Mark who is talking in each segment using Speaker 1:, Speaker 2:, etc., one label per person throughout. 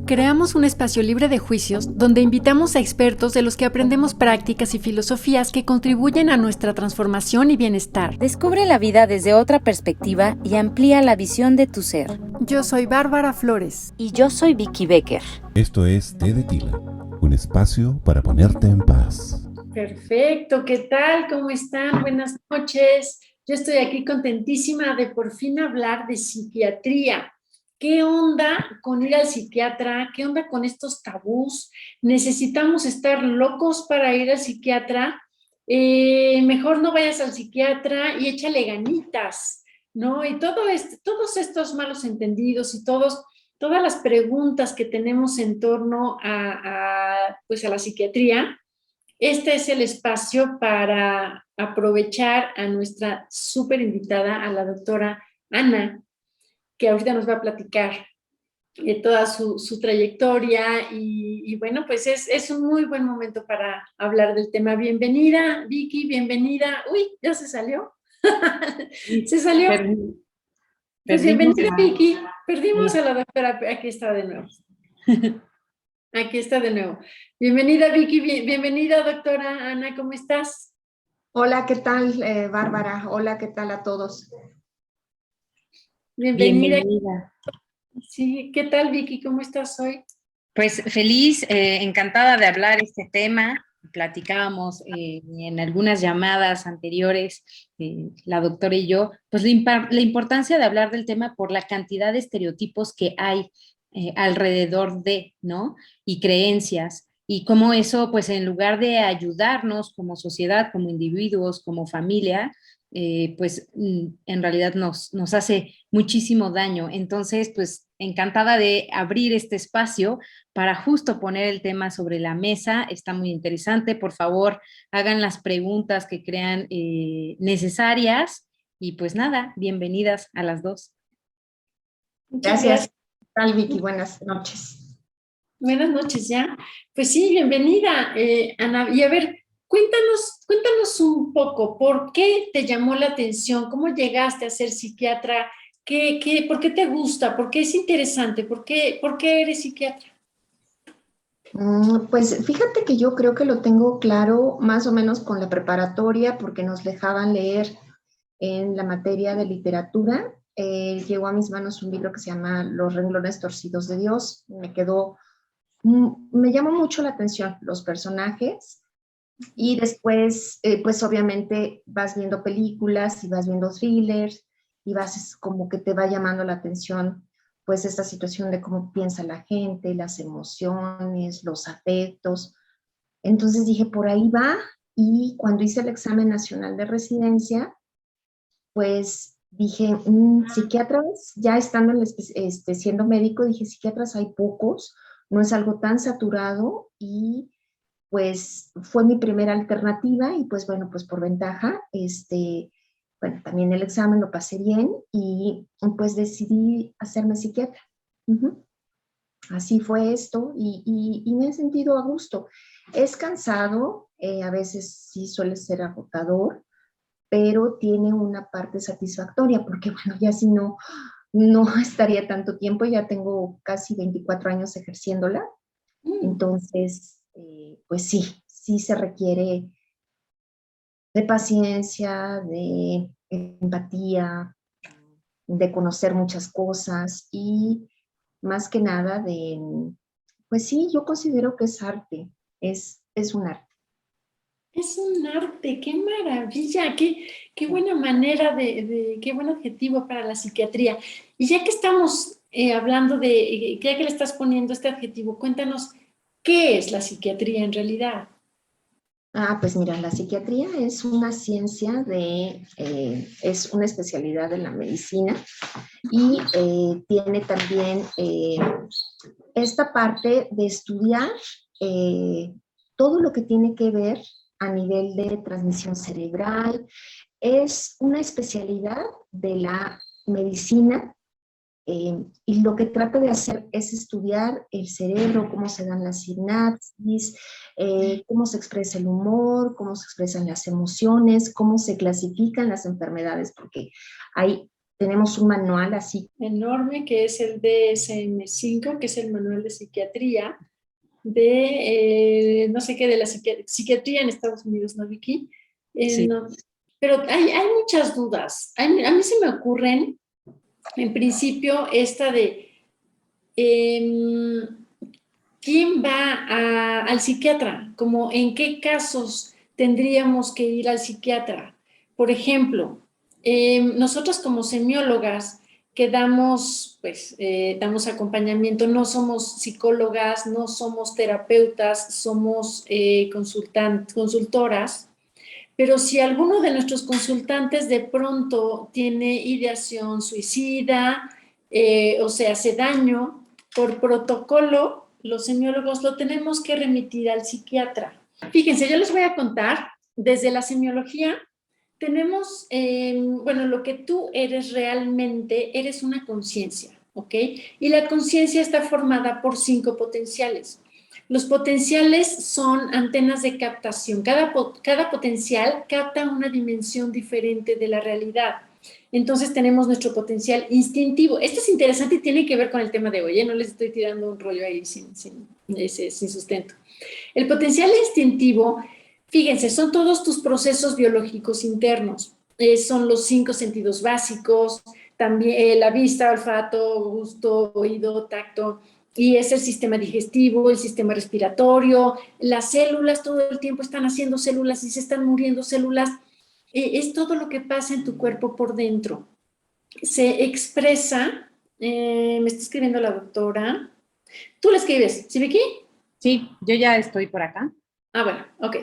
Speaker 1: Creamos un espacio libre de juicios donde invitamos a expertos de los que aprendemos prácticas y filosofías que contribuyen a nuestra transformación y bienestar.
Speaker 2: Descubre la vida desde otra perspectiva y amplía la visión de tu ser.
Speaker 1: Yo soy Bárbara Flores.
Speaker 2: Y yo soy Vicky Becker.
Speaker 3: Esto es Té de Tila, un espacio para ponerte en paz.
Speaker 4: Perfecto, ¿qué tal? ¿Cómo están? Buenas noches. Yo estoy aquí contentísima de por fin hablar de psiquiatría. ¿Qué onda con ir al psiquiatra? ¿Qué onda con estos tabús? ¿Necesitamos estar locos para ir al psiquiatra? Mejor no vayas al psiquiatra y échale ganitas, ¿no? Y todos estos malos entendidos y todas las preguntas que tenemos en torno pues a la psiquiatría. Este es el espacio para aprovechar a nuestra súper invitada, a la doctora Ana, que ahorita nos va a platicar de toda su trayectoria y bueno, pues es un muy buen momento para hablar del tema. Bienvenida, Vicky, bienvenida. Uy, ya se salió. Se salió. Pues bienvenida, Vicky. Perdimos a la doctora. Aquí está de nuevo. Aquí está de nuevo. Bienvenida, Vicky. Bienvenida, doctora Ana. ¿Cómo estás?
Speaker 5: Hola, ¿qué tal, Bárbara? Hola, ¿qué tal a todos?
Speaker 4: Bienvenida. Sí, ¿qué tal, Vicky? ¿Cómo estás hoy?
Speaker 6: Pues feliz, encantada de hablar este tema. Platicábamos en algunas llamadas anteriores, la doctora y yo, pues la importancia de hablar del tema por la cantidad de estereotipos que hay alrededor de, ¿no? Y creencias, y cómo eso, pues en lugar de ayudarnos como sociedad, como individuos, como familia, pues en realidad nos hace muchísimo daño. Entonces, pues encantada de abrir este espacio para justo poner el tema sobre la mesa. Está muy interesante. Por favor, hagan las preguntas que crean necesarias. Y pues nada, bienvenidas a las dos.
Speaker 5: Gracias. ¿Qué tal, Vicky? Buenas noches.
Speaker 4: Buenas noches, ya. Pues sí, bienvenida, Ana. Y a ver, cuéntanos un poco, ¿por qué te llamó la atención? ¿Cómo llegaste a ser psiquiatra? ¿Por qué te gusta? ¿Por qué es interesante? ¿Por qué eres psiquiatra?
Speaker 5: Pues fíjate que yo creo que lo tengo claro más o menos con la preparatoria porque nos dejaban leer en la materia de literatura. Llegó a mis manos un libro que se llama Los renglones torcidos de Dios. Me llamó mucho la atención los personajes y después, pues obviamente vas viendo películas y vas viendo thrillers y vas como que te va llamando la atención pues esta situación de cómo piensa la gente, las emociones, los afectos. Entonces dije, por ahí va, y cuando hice el examen nacional de residencia, pues dije, psiquiatras, ya estando siendo médico, dije, psiquiatras hay pocos, no es algo tan saturado, y pues fue mi primera alternativa, y pues bueno, pues por ventaja, bueno, también el examen lo pasé bien, y pues decidí hacerme psiquiatra. Uh-huh. Así fue esto, y me he sentido a gusto. Es cansado, a veces sí suele ser agotador, pero tiene una parte satisfactoria, porque bueno, ya si no, no estaría tanto tiempo, ya tengo casi 24 años ejerciéndola, entonces, pues sí se requiere de paciencia, de empatía, de conocer muchas cosas y más que nada pues sí, yo considero que es arte, es un arte.
Speaker 4: Es un arte, qué maravilla, qué buena manera qué buen adjetivo para la psiquiatría. Y ya que estamos hablando ya que le estás poniendo este adjetivo, cuéntanos, ¿qué es la psiquiatría en realidad?
Speaker 5: Pues mira, la psiquiatría es una ciencia es una especialidad de la medicina y tiene también esta parte de estudiar todo lo que tiene que ver a nivel de transmisión cerebral. Es una especialidad de la medicina y lo que trata de hacer es estudiar el cerebro, cómo se dan las sinapsis, cómo se expresa el humor, cómo se expresan las emociones, cómo se clasifican las enfermedades, porque hay tenemos un manual así.
Speaker 4: Enorme, que es el DSM-5, que es el manual de psiquiatría, de no sé qué, de la psiquiatría en Estados Unidos, ¿no, Vicky?
Speaker 6: Sí.
Speaker 4: No, pero hay muchas dudas. A mí se me ocurren, en principio, esta de ¿quién va al psiquiatra? Como en qué casos tendríamos que ir al psiquiatra. Por ejemplo, nosotros como semiólogas que damos acompañamiento, no somos psicólogas, no somos terapeutas, somos consultoras, pero si alguno de nuestros consultantes de pronto tiene ideación suicida o se hace daño, por protocolo, los semiólogos lo tenemos que remitir al psiquiatra. Fíjense, yo les voy a contar, desde la semiología, tenemos, lo que tú eres realmente, eres una conciencia, ¿ok? Y la conciencia está formada por 5 potenciales. Los potenciales son antenas de captación. Cada potencial capta una dimensión diferente de la realidad. Entonces tenemos nuestro potencial instintivo. Esto es interesante y tiene que ver con el tema de hoy, ¿eh? No les estoy tirando un rollo ahí sin sustento. El potencial instintivo, fíjense, son todos tus procesos biológicos internos. Son los 5 sentidos básicos, también la vista, olfato, gusto, oído, tacto, y es el sistema digestivo, el sistema respiratorio, las células todo el tiempo están haciendo células y se están muriendo células. Es todo lo que pasa en tu cuerpo por dentro. Se expresa, me está escribiendo la doctora. ¿Tú la escribes? ¿Sí, Vicky?
Speaker 6: Sí, yo ya estoy por acá.
Speaker 4: Ah, bueno, ok.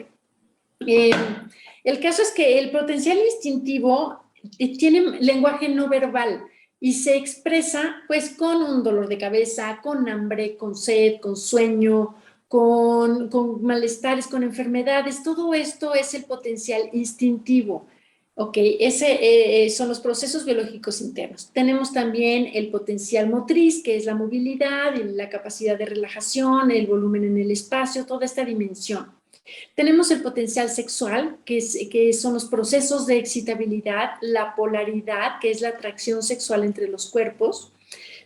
Speaker 4: El caso es que el potencial instintivo tiene lenguaje no verbal y se expresa pues con un dolor de cabeza, con hambre, con sed, con sueño, con malestares, con enfermedades. Todo esto es el potencial instintivo. Ok, ese son los procesos biológicos internos. Tenemos también el potencial motriz, que es la movilidad, la capacidad de relajación, el volumen en el espacio, toda esta dimensión. Tenemos el potencial sexual, que son los procesos de excitabilidad, la polaridad, que es la atracción sexual entre los cuerpos.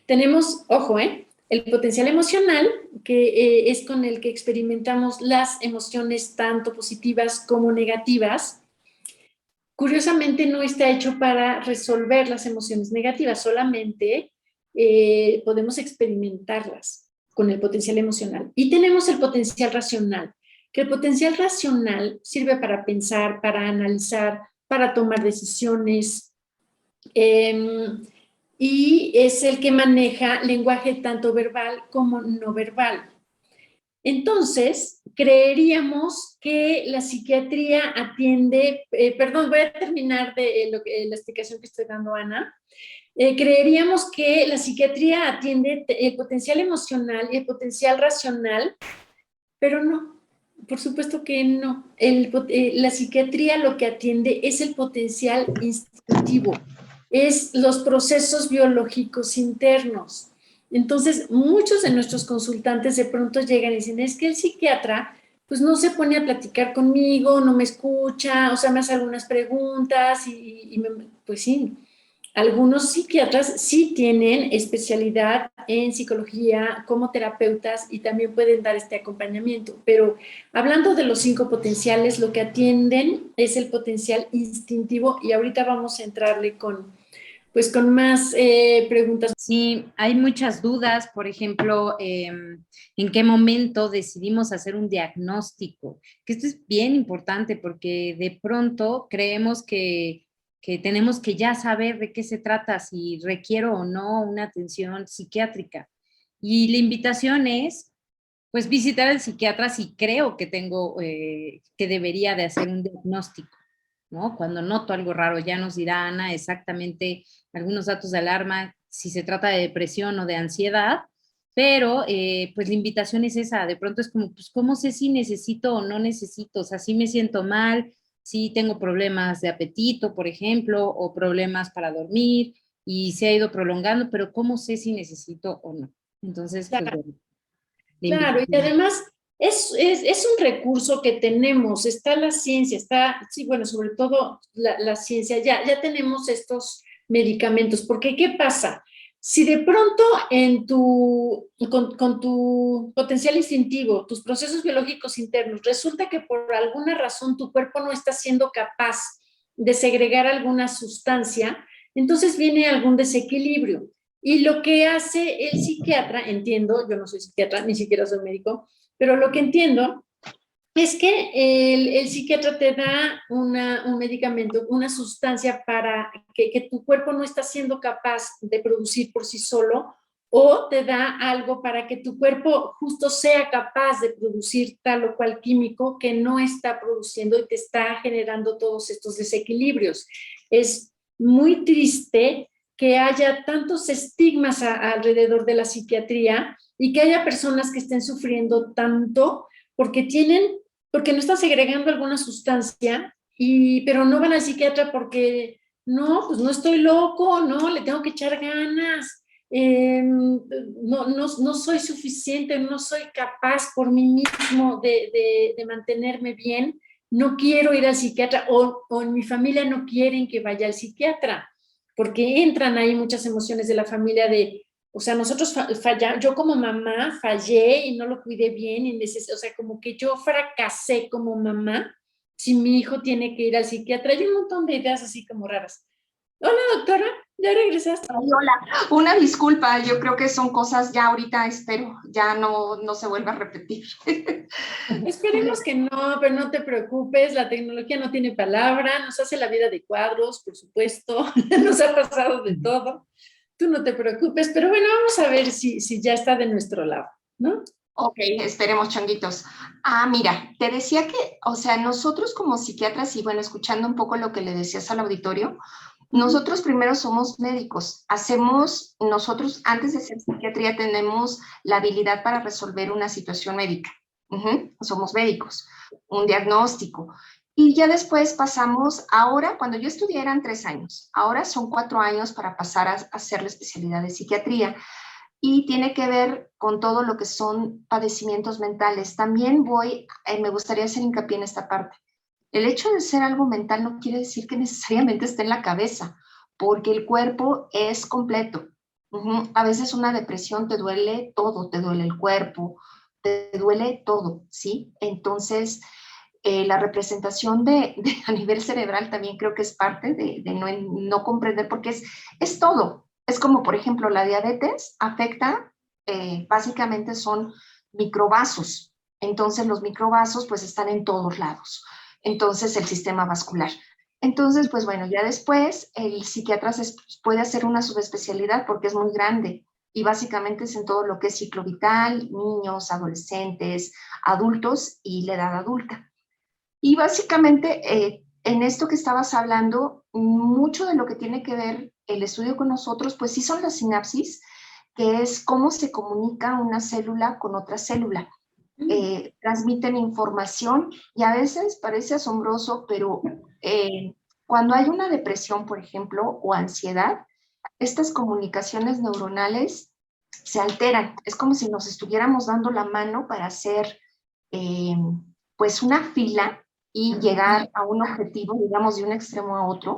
Speaker 4: Tenemos, ojo, el potencial emocional, que es con el que experimentamos las emociones tanto positivas como negativas. Curiosamente no está hecho para resolver las emociones negativas, solamente podemos experimentarlas con el potencial emocional. Y tenemos el potencial racional, que el potencial racional sirve para pensar, para analizar, para tomar decisiones, y es el que maneja lenguaje tanto verbal como no verbal. Entonces, creeríamos que la psiquiatría atiende, voy a terminar de la explicación que estoy dando, Ana. Creeríamos que la psiquiatría atiende el potencial emocional y el potencial racional, pero no. Por supuesto que no. La psiquiatría lo que atiende es el potencial instintivo, es los procesos biológicos internos. Entonces, muchos de nuestros consultantes de pronto llegan y dicen, es que el psiquiatra pues no se pone a platicar conmigo, no me escucha, o sea, me hace algunas preguntas pues sí. Algunos psiquiatras sí tienen especialidad en psicología como terapeutas y también pueden dar este acompañamiento, pero hablando de los 5 potenciales, lo que atienden es el potencial instintivo y ahorita vamos a entrarle con más preguntas.
Speaker 6: Sí, hay muchas dudas, por ejemplo, en qué momento decidimos hacer un diagnóstico, que esto es bien importante porque de pronto creemos que tenemos que ya saber de qué se trata, si requiero o no una atención psiquiátrica. Y la invitación es, pues, visitar al psiquiatra si creo que que debería de hacer un diagnóstico, ¿no? Cuando noto algo raro, ya nos dirá Ana exactamente algunos datos de alarma, si se trata de depresión o de ansiedad, pero pues la invitación es esa, de pronto es como, pues, ¿cómo sé si necesito o no necesito? O sea, si me siento mal, si tengo problemas de apetito, por ejemplo, o problemas para dormir, y se ha ido prolongando, pero ¿cómo sé si necesito o no? Entonces,
Speaker 4: claro,
Speaker 6: pues bueno.
Speaker 4: Claro, y además es un recurso que tenemos, está la ciencia, está, sí, bueno, sobre todo la ciencia, ya tenemos estos medicamentos, porque ¿qué pasa? Si de pronto con tu potencial instintivo, tus procesos biológicos internos, resulta que por alguna razón tu cuerpo no está siendo capaz de segregar alguna sustancia, entonces viene algún desequilibrio. Y lo que hace el psiquiatra, entiendo, yo no soy psiquiatra, ni siquiera soy médico, pero lo que entiendo es que el psiquiatra te da un medicamento, una sustancia para que tu cuerpo no está siendo capaz de producir por sí solo, o te da algo para que tu cuerpo justo sea capaz de producir tal o cual químico que no está produciendo y te está generando todos estos desequilibrios. Es muy triste que haya tantos estigmas alrededor de la psiquiatría y que haya personas que estén sufriendo tanto porque no están segregando alguna sustancia, pero no van al psiquiatra porque no, pues no estoy loco, no, le tengo que echar ganas, no soy suficiente, no soy capaz por mí mismo de mantenerme bien, no quiero ir al psiquiatra, o en mi familia no quieren que vaya al psiquiatra, porque entran ahí muchas emociones de la familia o sea, nosotros fallamos, yo como mamá fallé y no lo cuidé bien, o sea, como que yo fracasé como mamá si mi hijo tiene que ir al psiquiatra. Hay un montón de ideas así como raras. Hola, doctora, ¿ya regresaste?
Speaker 5: Ay, hola, una disculpa, yo creo que son cosas ya ahorita, espero, ya no se vuelva a repetir.
Speaker 4: Esperemos que no, pero no te preocupes, la tecnología no tiene palabra, nos hace la vida de cuadros, por supuesto, nos ha pasado de todo. Tú no te preocupes, pero bueno, vamos a ver si ya está de nuestro lado, ¿no?
Speaker 5: Ok, esperemos, changuitos. Mira, te decía que, o sea, nosotros como psiquiatras, y bueno, escuchando un poco lo que le decías al auditorio, nosotros primero somos médicos, nosotros antes de ser psiquiatría tenemos la habilidad para resolver una situación médica. Somos médicos, un diagnóstico. Y ya después pasamos, ahora, cuando yo estudié eran 3 años, ahora son 4 años para pasar a hacer la especialidad de psiquiatría. Y tiene que ver con todo lo que son padecimientos mentales. También me gustaría hacer hincapié en esta parte. El hecho de ser algo mental no quiere decir que necesariamente esté en la cabeza, porque el cuerpo es completo. A veces una depresión te duele todo, te duele el cuerpo, te duele todo, ¿sí? Entonces, la representación a nivel cerebral también creo que es parte de no comprender, porque es todo. Es como, por ejemplo, la diabetes afecta, básicamente son microvasos. Entonces, los microvasos pues están en todos lados. Entonces, el sistema vascular. Entonces, pues bueno, ya después el psiquiatra puede hacer una subespecialidad porque es muy grande y básicamente es en todo lo que es ciclo vital, niños, adolescentes, adultos y la edad adulta. Y básicamente, en esto que estabas hablando, mucho de lo que tiene que ver el estudio con nosotros, pues sí son las sinapsis, que es cómo se comunica una célula con otra célula. Transmiten información y a veces parece asombroso, pero cuando hay una depresión, por ejemplo, o ansiedad, estas comunicaciones neuronales se alteran. Es como si nos estuviéramos dando la mano para hacer pues una fila y llegar a un objetivo, digamos, de un extremo a otro,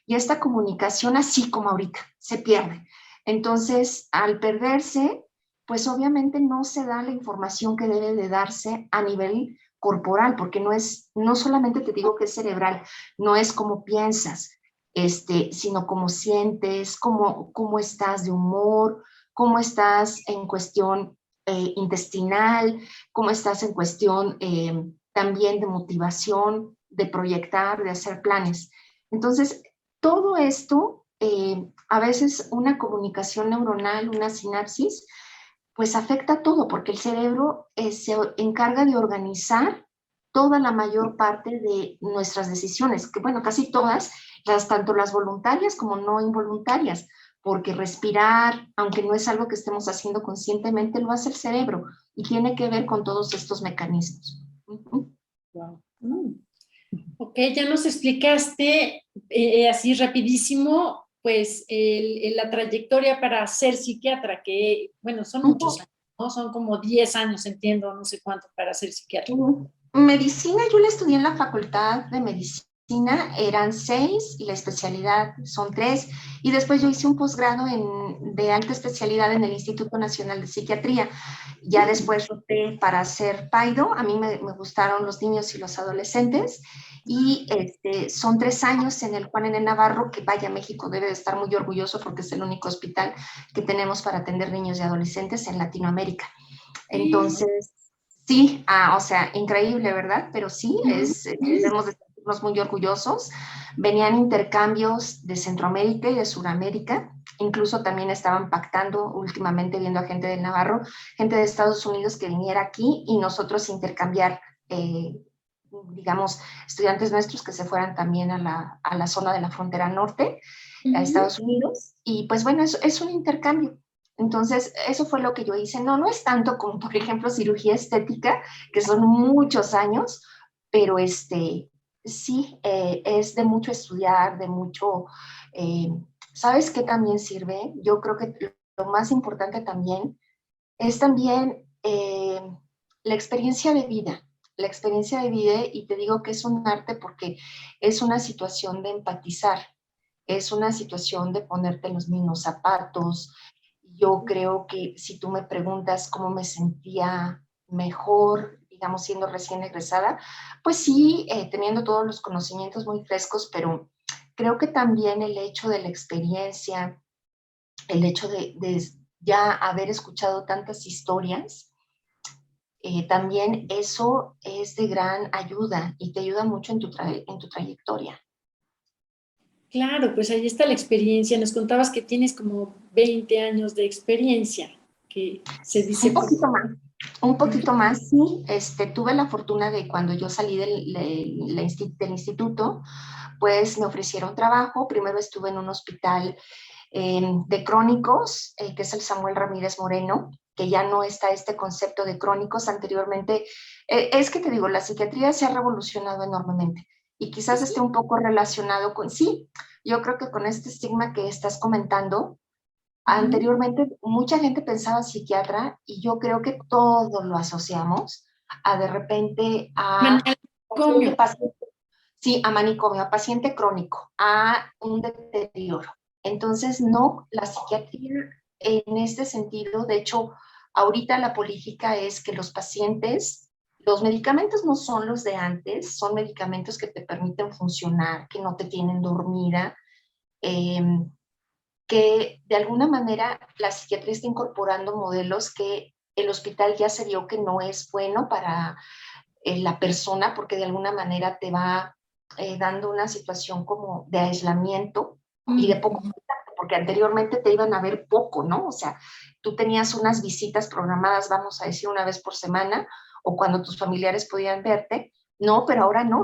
Speaker 5: y esta comunicación, así como ahorita, se pierde. Entonces, al perderse, pues obviamente no se da la información que debe de darse a nivel corporal, porque no solamente te digo que es cerebral, no es como piensas, sino cómo sientes, cómo estás de humor, cómo estás en cuestión intestinal, cómo estás en cuestión también de motivación, de proyectar, de hacer planes. Entonces, todo esto, a veces una comunicación neuronal, una sinapsis, pues afecta todo, porque el cerebro se encarga de organizar toda la mayor parte de nuestras decisiones, que bueno, casi todas, tanto las voluntarias como no involuntarias, porque respirar, aunque no es algo que estemos haciendo conscientemente, lo hace el cerebro y tiene que ver con todos estos mecanismos.
Speaker 4: Wow. Ok, ya nos explicaste así rapidísimo, pues la trayectoria para ser psiquiatra, que bueno, son muchos años, ¿no? Son como 10 años, entiendo, no sé cuánto, para ser psiquiatra.
Speaker 5: Medicina, yo la estudié en la Facultad de Medicina eran 6 y la especialidad son 3. Y después yo hice un posgrado de alta especialidad en el Instituto Nacional de Psiquiatría. Ya después roté para hacer PAIDO. A mí me gustaron los niños y los adolescentes. Y son 3 años en el Juan N. Navarro, que vaya, México debe de estar muy orgulloso porque es el único hospital que tenemos para atender niños y adolescentes en Latinoamérica. Entonces, sí, o sea, increíble, ¿verdad? Pero sí, debemos de sentirnos muy orgullosos. Venían intercambios de Centroamérica y de Sudamérica. Incluso también estaban pactando últimamente, viendo a gente del Navarro, gente de Estados Unidos que viniera aquí y nosotros intercambiar, digamos, estudiantes nuestros que se fueran también a la zona de la frontera norte, a Estados Unidos. Y pues bueno, es un intercambio. Entonces, eso fue lo que yo hice. No es tanto como, por ejemplo, cirugía estética, que son muchos años, pero sí, es de mucho estudiar, de mucho... ¿Sabes qué también sirve? Yo creo que lo más importante también es también la experiencia de vida. La experiencia de vida, y te digo que es un arte porque es una situación de empatizar, es una situación de ponerte en los mismos zapatos. Yo creo que si tú me preguntas cómo me sentía mejor, digamos, siendo recién egresada, pues sí, teniendo todos los conocimientos muy frescos, pero creo que también el hecho de la experiencia, el hecho de ya haber escuchado tantas historias, también eso es de gran ayuda y te ayuda mucho en tu trayectoria.
Speaker 4: Claro, pues ahí está la experiencia. Nos contabas que tienes como 20 años de experiencia, que se dice...
Speaker 5: Un poquito más, sí. Tuve la fortuna de cuando yo salí del instituto, pues me ofrecieron trabajo. Primero estuve en un hospital de crónicos, que es el Samuel Ramírez Moreno, que ya no está este concepto de crónicos. Anteriormente, es que te digo, la psiquiatría se ha revolucionado enormemente y quizás esté un poco relacionado con, sí, yo creo que con este estigma que estás comentando. Anteriormente mucha gente pensaba psiquiatra y yo creo que todo lo asociamos a de repente a paciente, sí, a manicomio, a paciente crónico, a un deterioro. Entonces, no, la psiquiatría en este sentido, de hecho, ahorita la política es que los pacientes, los medicamentos no son los de antes, son medicamentos que te permiten funcionar, que no te tienen dormida, que de alguna manera la psiquiatría está incorporando modelos que el hospital ya se vio que no es bueno para la persona, porque de alguna manera te va dando una situación como de aislamiento y de poco contacto, porque anteriormente te iban a ver poco, ¿no? O sea, tú tenías unas visitas programadas, vamos a decir, una vez por semana, o cuando tus familiares podían verte, no, pero ahora no,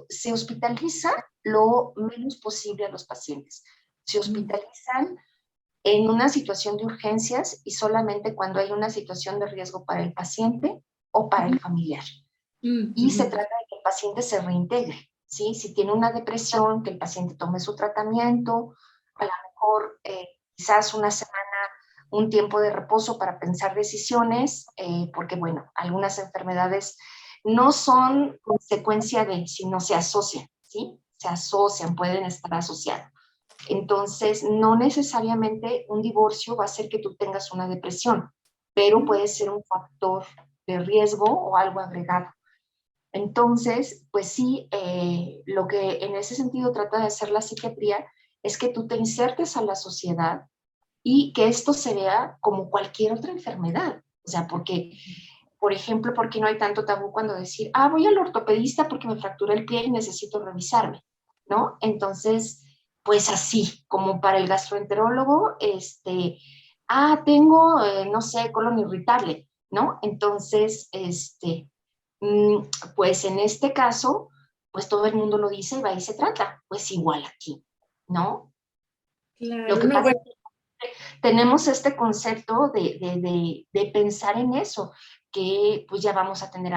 Speaker 5: se hospitaliza lo menos posible a los pacientes. Se hospitalizan en una situación de urgencias y solamente cuando hay una situación de riesgo para el paciente o para el familiar. Y se trata de que el paciente se reintegre, ¿sí? Si tiene una depresión, que el paciente tome su tratamiento, a lo mejor quizás una semana, un tiempo de reposo para pensar decisiones, porque bueno, algunas enfermedades no son consecuencia de, sino se asocian, ¿sí? Se asocian, pueden estar asociadas. Entonces, no necesariamente un divorcio va a hacer que tú tengas una depresión, pero puede ser un factor de riesgo o algo agregado. Entonces, pues sí, lo que en ese sentido trata de hacer la psiquiatría es que tú te insertes a la sociedad y que esto se vea como cualquier otra enfermedad. O sea, porque, por ejemplo, porque no hay tanto tabú cuando decir, voy al ortopedista porque me fracturé el pie y necesito revisarme, ¿no? Entonces, pues así, como para el gastroenterólogo, tengo, no sé, colon irritable, ¿no? Entonces, pues en este caso, pues todo el mundo lo dice y va y se trata, pues igual aquí, ¿no?
Speaker 4: Claro,
Speaker 5: Lo que pasa es que tenemos este concepto de pensar en eso, que pues ya vamos a tener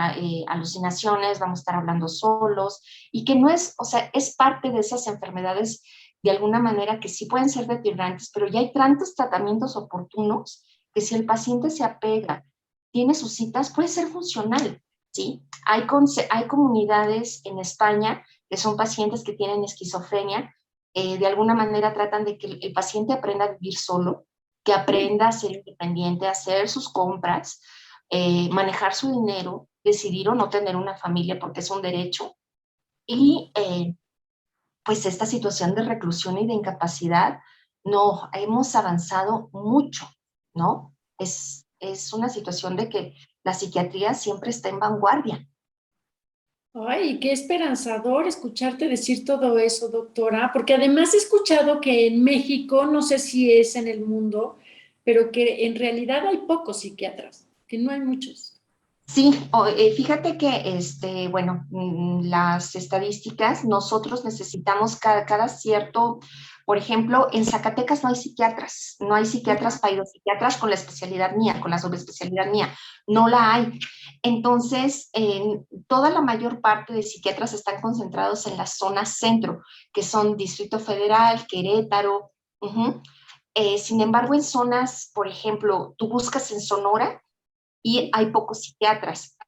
Speaker 5: alucinaciones, vamos a estar hablando solos, y que no es, o sea, es parte de esas enfermedades de alguna manera que sí pueden ser deteriorantes, pero ya hay tantos tratamientos oportunos que si el paciente se apega, tiene sus citas, puede ser funcional. ¿sí? Hay comunidades en España que son pacientes que tienen esquizofrenia, de alguna manera tratan de que el paciente aprenda a vivir solo, que aprenda a ser independiente, a hacer sus compras, manejar su dinero, decidir o no tener una familia porque es un derecho. Y pues esta situación de reclusión y de incapacidad, no, hemos avanzado mucho, ¿no? Es una situación de que la psiquiatría siempre está en vanguardia.
Speaker 4: Ay, qué esperanzador escucharte decir todo eso, doctora, porque además he escuchado que en México, no sé si es en el mundo, pero que en realidad hay pocos psiquiatras, que no hay muchos.
Speaker 5: Sí, fíjate que, bueno, las estadísticas, nosotros necesitamos cada cierto, por ejemplo, en Zacatecas no hay psiquiatras psiquiatras con la especialidad mía, con la subespecialidad mía, no la hay. Entonces, toda la mayor parte de psiquiatras están concentrados en la zona centro, que son Distrito Federal, Querétaro. Uh-huh. Sin embargo, en zonas, por ejemplo, tú buscas en Sonora, y hay pocos psiquiatras.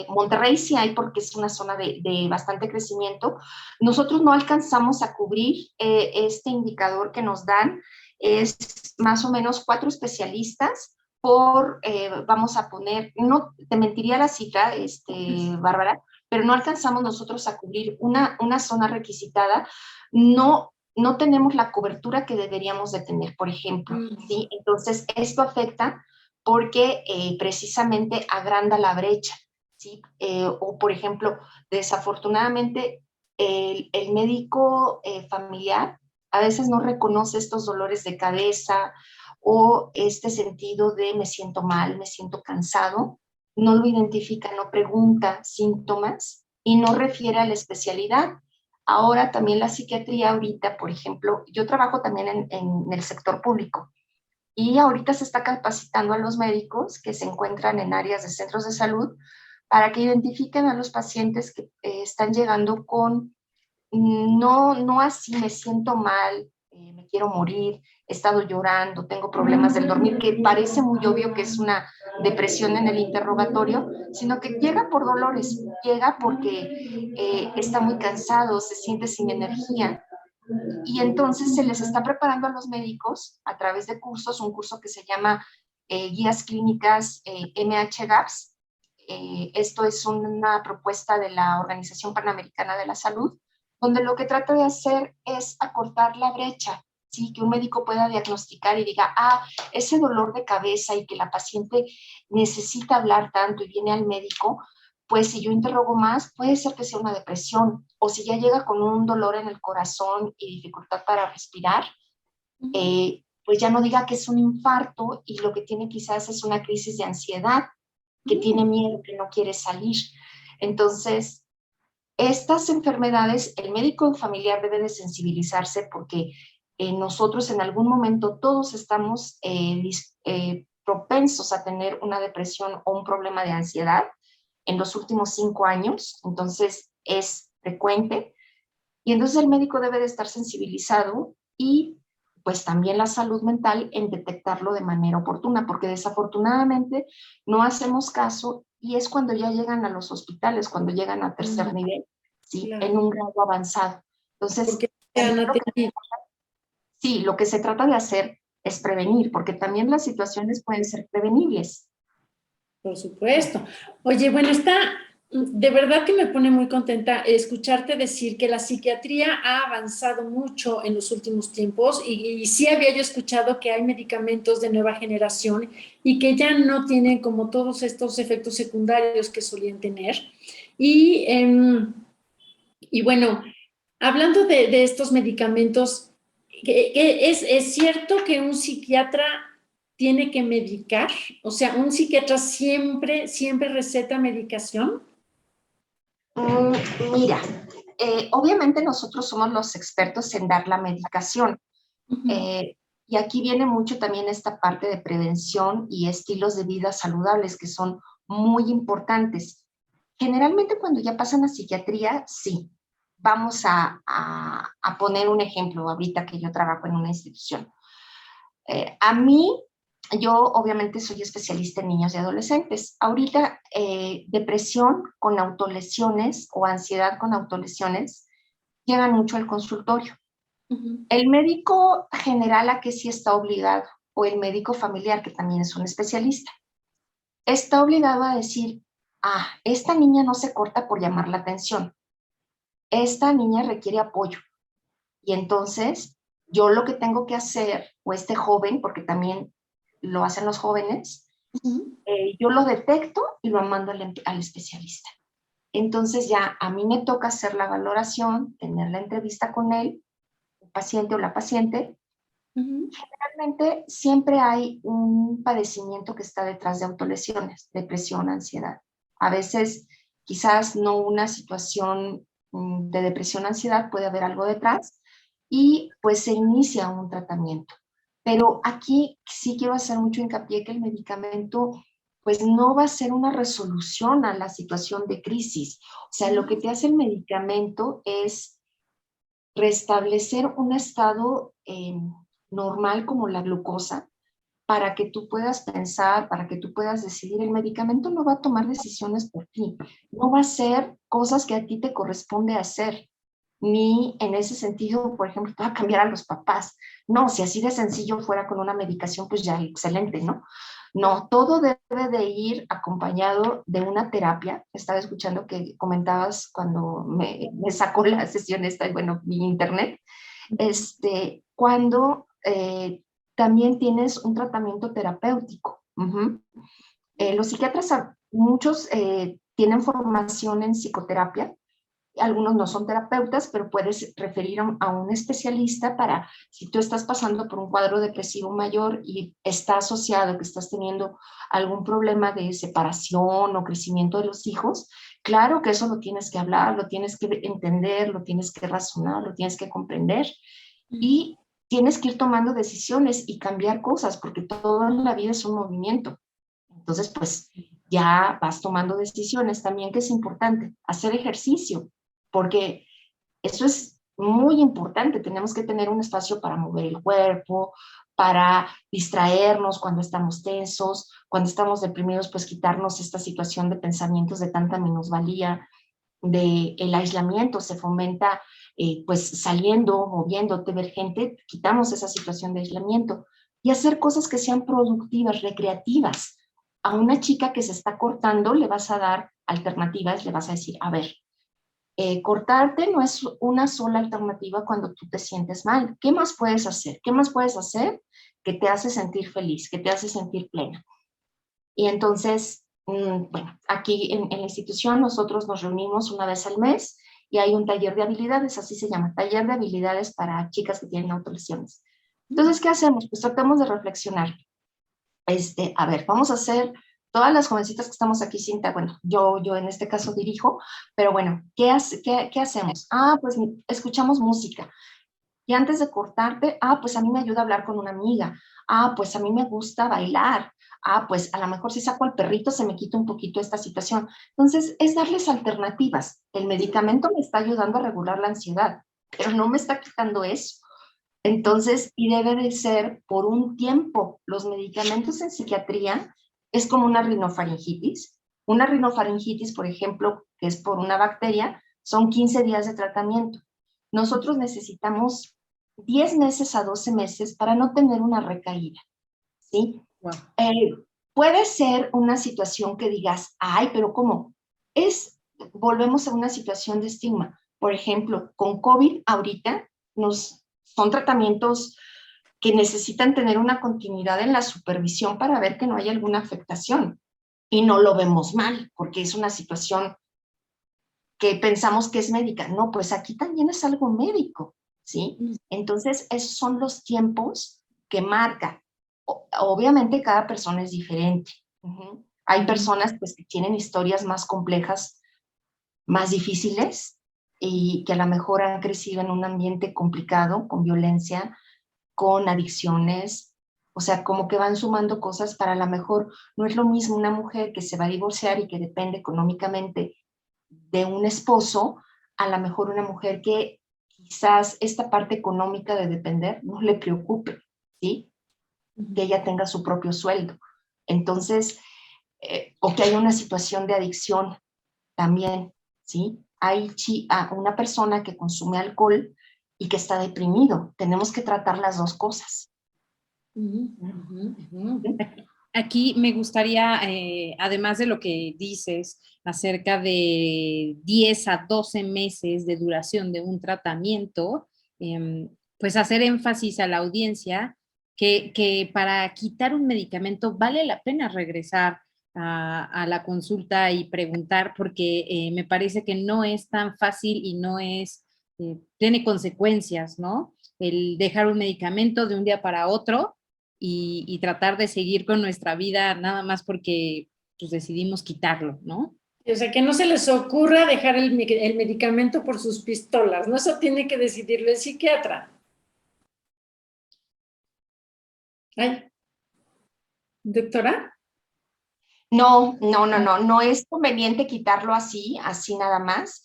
Speaker 5: Monterrey sí hay porque es una zona de bastante crecimiento. Nosotros no alcanzamos a cubrir este indicador que nos dan, es más o menos 4 especialistas por, vamos a poner, no te mentiría la cifra, Bárbara, pero no alcanzamos nosotros a cubrir una zona requisitada. No tenemos la cobertura que deberíamos de tener, por ejemplo, ¿sí? Entonces, esto afecta porque precisamente agranda la brecha, ¿sí? O, por ejemplo, desafortunadamente, el médico familiar a veces no reconoce estos dolores de cabeza o este sentido de me siento mal, me siento cansado, no lo identifica, no pregunta síntomas y no refiere a la especialidad. Ahora también la psiquiatría ahorita, por ejemplo, yo trabajo también en el sector público. Y ahorita se está capacitando a los médicos que se encuentran en áreas de centros de salud para que identifiquen a los pacientes que están llegando con, no así me siento mal, me quiero morir, he estado llorando, tengo problemas del dormir, que parece muy obvio que es una depresión en el interrogatorio, sino que llega por dolores, llega porque está muy cansado, se siente sin energía, y entonces se les está preparando a los médicos a través de cursos, un curso que se llama Guías Clínicas MH-GAPS. Esto es una propuesta de la Organización Panamericana de la Salud, donde lo que trata de hacer es acortar la brecha, ¿sí? Que un médico pueda diagnosticar y diga, ese dolor de cabeza y que la paciente necesita hablar tanto y viene al médico, pues si yo interrogo más, puede ser que sea una depresión, o si ya llega con un dolor en el corazón y dificultad para respirar, pues ya no diga que es un infarto y lo que tiene quizás es una crisis de ansiedad, que tiene miedo, que no quiere salir. Entonces, estas enfermedades, el médico familiar debe de sensibilizarse porque nosotros en algún momento todos estamos propensos a tener una depresión o un problema de ansiedad en los últimos 5 años, entonces es frecuente, y entonces el médico debe de estar sensibilizado y pues también la salud mental en detectarlo de manera oportuna, porque desafortunadamente no hacemos caso y es cuando ya llegan a los hospitales, cuando llegan a tercer nivel, ¿sí? Claro. En un grado avanzado. Entonces, sí, lo que se trata de hacer es prevenir, porque también las situaciones pueden ser prevenibles.
Speaker 4: Por supuesto. Oye, bueno, de verdad que me pone muy contenta escucharte decir que la psiquiatría ha avanzado mucho en los últimos tiempos y sí había yo escuchado que hay medicamentos de nueva generación y que ya no tienen como todos estos efectos secundarios que solían tener. Y bueno, hablando de estos medicamentos, ¿es cierto que un psiquiatra tiene que medicar? O sea, ¿un psiquiatra siempre receta medicación?
Speaker 5: Mira, obviamente nosotros somos los expertos en dar la medicación. Y aquí viene mucho también esta parte de prevención y estilos de vida saludables que son muy importantes. Generalmente cuando ya pasan a psiquiatría, sí. Vamos a poner un ejemplo ahorita que yo trabajo en una institución. A mí yo obviamente soy especialista en niños y adolescentes. Ahorita, depresión con autolesiones o ansiedad con autolesiones llegan mucho al consultorio. El médico general a que sí está obligado, o el médico familiar, que también es un especialista, está obligado a decir, esta niña no se corta por llamar la atención, esta niña requiere apoyo. Y entonces, yo lo que tengo que hacer, o este joven, porque también lo hacen los jóvenes, yo lo detecto y lo mando al especialista. Entonces ya a mí me toca hacer la valoración, tener la entrevista con él, el paciente o la paciente. Generalmente siempre hay un padecimiento que está detrás de autolesiones, depresión, ansiedad. A veces quizás no una situación de depresión, ansiedad, puede haber algo detrás y pues se inicia un tratamiento. Pero aquí sí quiero hacer mucho hincapié que el medicamento pues no va a ser una resolución a la situación de crisis. O sea, lo que te hace el medicamento es restablecer un estado normal como la glucosa para que tú puedas pensar, para que tú puedas decidir. El medicamento no va a tomar decisiones por ti, no va a hacer cosas que a ti te corresponde hacer, ni en ese sentido, por ejemplo, te va a cambiar a los papás. No, si así de sencillo fuera con una medicación, pues ya excelente, ¿no? No, todo debe de ir acompañado de una terapia. Estaba escuchando que comentabas cuando me sacó la sesión esta, bueno, mi internet, cuando también tienes un tratamiento terapéutico. Los psiquiatras, muchos tienen formación en psicoterapia, algunos no son terapeutas, pero puedes referir a un especialista para, si tú estás pasando por un cuadro depresivo mayor y está asociado, que estás teniendo algún problema de separación o crecimiento de los hijos, claro que eso lo tienes que hablar, lo tienes que entender, lo tienes que razonar, lo tienes que comprender y tienes que ir tomando decisiones y cambiar cosas, porque todo en la vida es un movimiento. Entonces, pues ya vas tomando decisiones también, que es importante, hacer ejercicio, porque eso es muy importante. Tenemos que tener un espacio para mover el cuerpo, para distraernos cuando estamos tensos, cuando estamos deprimidos, pues quitarnos esta situación de pensamientos de tanta minusvalía, de el aislamiento, se fomenta pues saliendo, moviéndote, ver gente, quitamos esa situación de aislamiento y hacer cosas que sean productivas, recreativas. A una chica que se está cortando le vas a dar alternativas, le vas a decir, a ver, cortarte no es una sola alternativa cuando tú te sientes mal. ¿Qué más puedes hacer? ¿Qué más puedes hacer que te hace sentir feliz, que te hace sentir plena? Y entonces, bueno, aquí en la institución nosotros nos reunimos una vez al mes y hay un taller de habilidades, así se llama, taller de habilidades para chicas que tienen autolesiones. Entonces, ¿qué hacemos? Pues tratamos de reflexionar. A ver, vamos a hacer, todas las jovencitas que estamos aquí, Cinta, bueno, yo en este caso dirijo, pero bueno, ¿qué hacemos? Pues escuchamos música. Y antes de cortarte, pues a mí me ayuda a hablar con una amiga. Pues a mí me gusta bailar. Pues a lo mejor si saco al perrito se me quita un poquito esta situación. Entonces, es darles alternativas. El medicamento me está ayudando a regular la ansiedad, pero no me está quitando eso. Entonces, y debe de ser por un tiempo. Los medicamentos en psiquiatría es como una rinofaringitis. Una rinofaringitis, por ejemplo, que es por una bacteria, son 15 días de tratamiento. Nosotros necesitamos 10 meses a 12 meses para no tener una recaída, ¿sí? Wow. Puede ser una situación que digas, pero ¿cómo? Volvemos a una situación de estigma. Por ejemplo, con COVID ahorita son tratamientos que necesitan tener una continuidad en la supervisión para ver que no hay alguna afectación. Y no lo vemos mal, porque es una situación que pensamos que es médica. No, pues aquí también es algo médico, ¿sí? Entonces, esos son los tiempos que marca. Obviamente, cada persona es diferente. Hay personas pues, que tienen historias más complejas, más difíciles, y que a lo mejor han crecido en un ambiente complicado, con violencia, con adicciones, o sea, como que van sumando cosas para a lo mejor, no es lo mismo una mujer que se va a divorciar y que depende económicamente de un esposo, a lo mejor una mujer que quizás esta parte económica de depender no le preocupe, ¿sí? que ella tenga su propio sueldo. Entonces, o que haya una situación de adicción también, ¿sí? Hay una persona que consume alcohol y que está deprimido. Tenemos que tratar las dos cosas.
Speaker 6: Aquí me gustaría, además de lo que dices acerca de 10 a 12 meses de duración de un tratamiento, pues hacer énfasis a la audiencia que para quitar un medicamento vale la pena regresar a la consulta y preguntar, porque me parece que no es tan fácil y no es, tiene consecuencias, ¿no? El dejar un medicamento de un día para otro y tratar de seguir con nuestra vida nada más porque pues, decidimos quitarlo, ¿no?
Speaker 4: O sea, que no se les ocurra dejar el medicamento por sus pistolas, ¿no? Eso tiene que decidirlo el psiquiatra. Ay, doctora.
Speaker 5: No es conveniente quitarlo así nada más.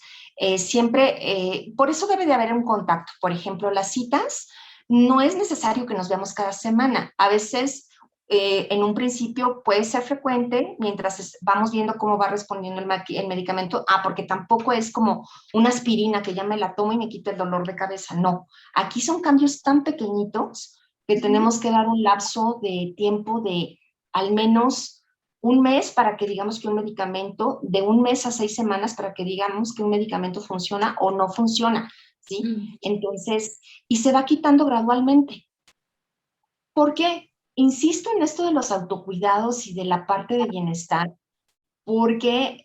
Speaker 5: Siempre, por eso debe de haber un contacto. Por ejemplo, las citas, no es necesario que nos veamos cada semana. A veces, en un principio puede ser frecuente, mientras vamos viendo cómo va respondiendo el medicamento. Porque tampoco es como una aspirina que ya me la tomo y me quita el dolor de cabeza. No, aquí son cambios tan pequeñitos que tenemos que dar un lapso de tiempo de al menos un mes para que digamos que un medicamento, de un mes a 6 semanas para que digamos que un medicamento funciona o no funciona, ¿sí? Entonces, y se va quitando gradualmente. ¿Por qué? Insisto en esto de los autocuidados y de la parte de bienestar, porque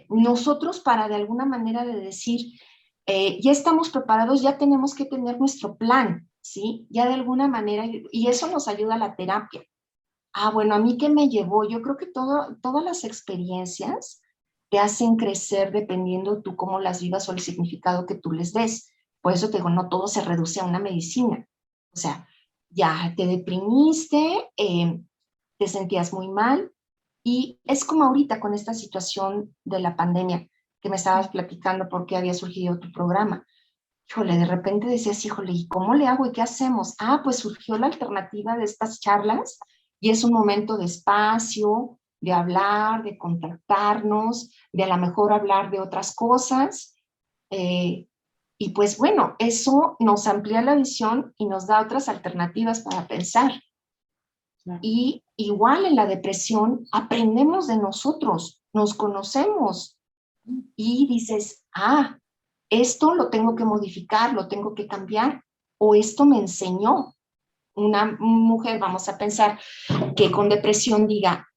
Speaker 5: nosotros para de alguna manera de decir, ya estamos preparados, ya tenemos que tener nuestro plan, ¿sí? Ya de alguna manera, y eso nos ayuda a la terapia. Bueno, ¿a mí qué me llevó? Yo creo que todas las experiencias te hacen crecer dependiendo tú cómo las vivas o el significado que tú les des. Por eso te digo, no todo se reduce a una medicina. O sea, ya te deprimiste, te sentías muy mal, y es como ahorita con esta situación de la pandemia que me estabas platicando porque había surgido tu programa. Híjole, de repente decías, híjole, ¿y cómo le hago y qué hacemos? Pues surgió la alternativa de estas charlas y es un momento de espacio, de hablar, de contactarnos, de a lo mejor hablar de otras cosas. Y pues bueno, eso nos amplía la visión y nos da otras alternativas para pensar. Claro. Y igual en la depresión aprendemos de nosotros, nos conocemos y dices, esto lo tengo que modificar, lo tengo que cambiar, o esto me enseñó. Una mujer, vamos a pensar, que con depresión diga,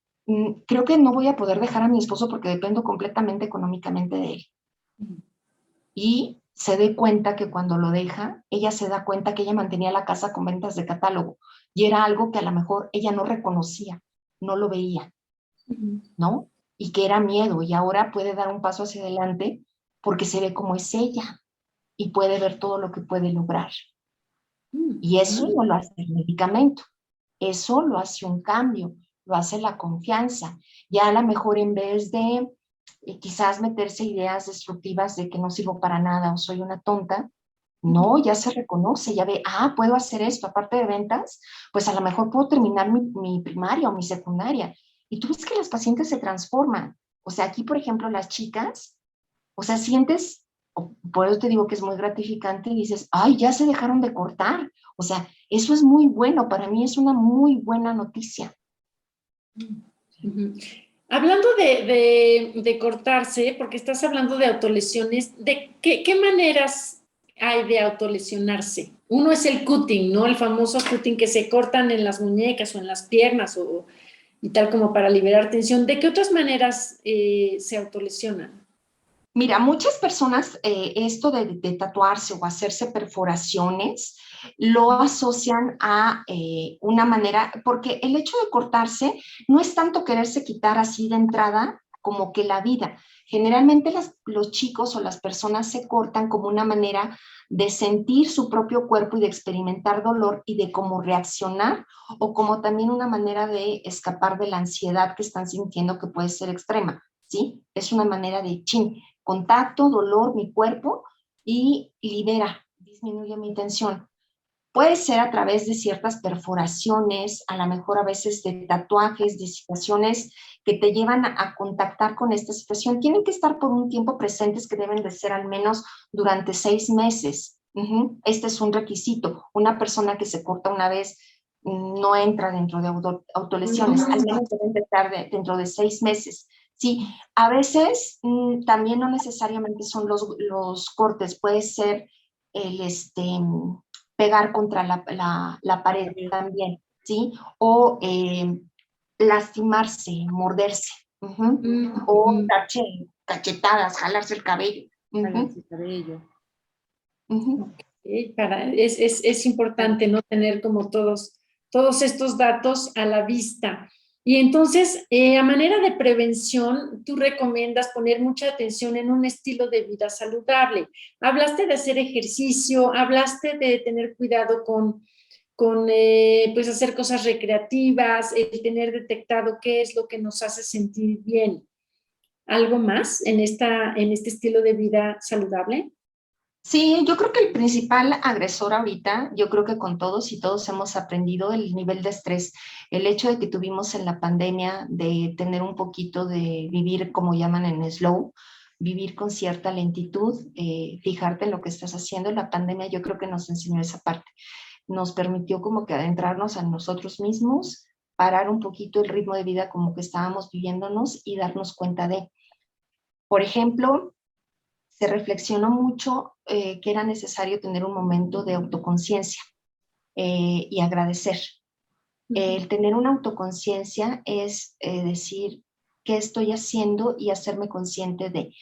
Speaker 5: creo que no voy a poder dejar a mi esposo porque dependo completamente económicamente de él. Y se dé cuenta que cuando lo deja, ella se da cuenta que ella mantenía la casa con ventas de catálogo y era algo que a lo mejor ella no reconocía, no lo veía, ¿no? Y que era miedo, y ahora puede dar un paso hacia adelante porque se ve como es ella y puede ver todo lo que puede lograr. Y eso no lo hace el medicamento, eso lo hace un cambio, lo hace la confianza. Ya a lo mejor en vez de quizás meterse ideas destructivas de que no sirvo para nada o soy una tonta, no, ya se reconoce, ya ve, puedo hacer esto, aparte de ventas, pues a lo mejor puedo terminar mi primaria o mi secundaria. Y tú ves que las pacientes se transforman. O sea, aquí, por ejemplo, las chicas, o sea, sientes, por eso te digo que es muy gratificante, y dices, ya se dejaron de cortar. O sea, eso es muy bueno, para mí es una muy buena noticia.
Speaker 4: Hablando de cortarse, porque estás hablando de autolesiones, ¿de qué maneras hay de autolesionarse? Uno es el cutting, ¿no? El famoso cutting que se cortan en las muñecas o en las piernas y tal como para liberar tensión. ¿De qué otras maneras se autolesionan?
Speaker 5: Mira, muchas personas esto de tatuarse o hacerse perforaciones lo asocian a una manera, porque el hecho de cortarse no es tanto quererse quitar así de entrada como que la vida. Generalmente los chicos o las personas se cortan como una manera de sentir su propio cuerpo y de experimentar dolor y de cómo reaccionar, o como también una manera de escapar de la ansiedad que están sintiendo, que puede ser extrema, ¿sí? Es una manera de contacto, dolor, mi cuerpo, y libera, disminuye mi tensión. Puede ser a través de ciertas perforaciones, a lo mejor a veces de tatuajes, de situaciones que te llevan a contactar con esta situación. Tienen que estar por un tiempo presentes que deben de ser al menos durante 6 meses. Este es un requisito. Una persona que se corta una vez no entra dentro de autolesiones, al menos deben de estar dentro de 6 meses. Sí, a veces también no necesariamente son los cortes, puede ser el pegar contra la pared también, ¿sí? O lastimarse, morderse, o cachetadas, jalarse el cabello.
Speaker 6: Jalarse el cabello.
Speaker 4: Okay, es importante no tener como todos estos datos a la vista. Y entonces, a manera de prevención, tú recomiendas poner mucha atención en un estilo de vida saludable. Hablaste de hacer ejercicio, hablaste de tener cuidado con pues hacer cosas recreativas, el tener detectado qué es lo que nos hace sentir bien. ¿Algo más en este estilo de vida saludable?
Speaker 5: Sí, yo creo que el principal agresor ahorita, yo creo que con todos y todos hemos aprendido el nivel de estrés, el hecho de que tuvimos en la pandemia de tener un poquito de vivir, como llaman en slow, vivir con cierta lentitud, fijarte en lo que estás haciendo. La pandemia yo creo que nos enseñó esa parte, nos permitió como que adentrarnos a nosotros mismos, parar un poquito el ritmo de vida como que estábamos viviéndonos y darnos cuenta de, por ejemplo, se reflexionó mucho que era necesario tener un momento de autoconciencia y agradecer. El tener una autoconciencia es decir, ¿qué estoy haciendo? Y hacerme consciente de.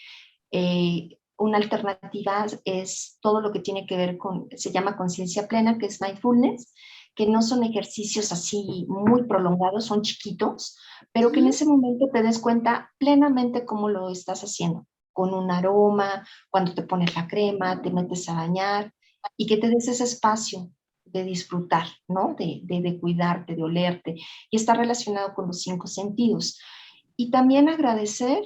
Speaker 5: Una alternativa es todo lo que tiene que ver con, se llama conciencia plena, que es mindfulness, que no son ejercicios así muy prolongados, son chiquitos, pero que en ese momento te des cuenta plenamente cómo lo estás haciendo, con un aroma, cuando te pones la crema, te metes a bañar, y que te des ese espacio de disfrutar, ¿no? De cuidarte, de olerte, y está relacionado con los 5 sentidos. Y también agradecer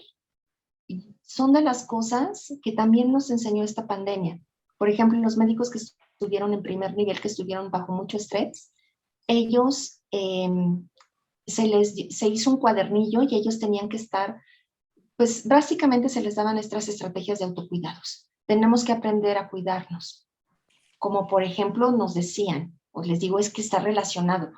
Speaker 5: son de las cosas que también nos enseñó esta pandemia. Por ejemplo, los médicos que estuvieron en primer nivel, que estuvieron bajo mucho estrés, ellos se hizo un cuadernillo y ellos tenían que estar, pues básicamente se les daban estas estrategias de autocuidados. Tenemos que aprender a cuidarnos. Como por ejemplo nos decían, pues les digo, es que está relacionado.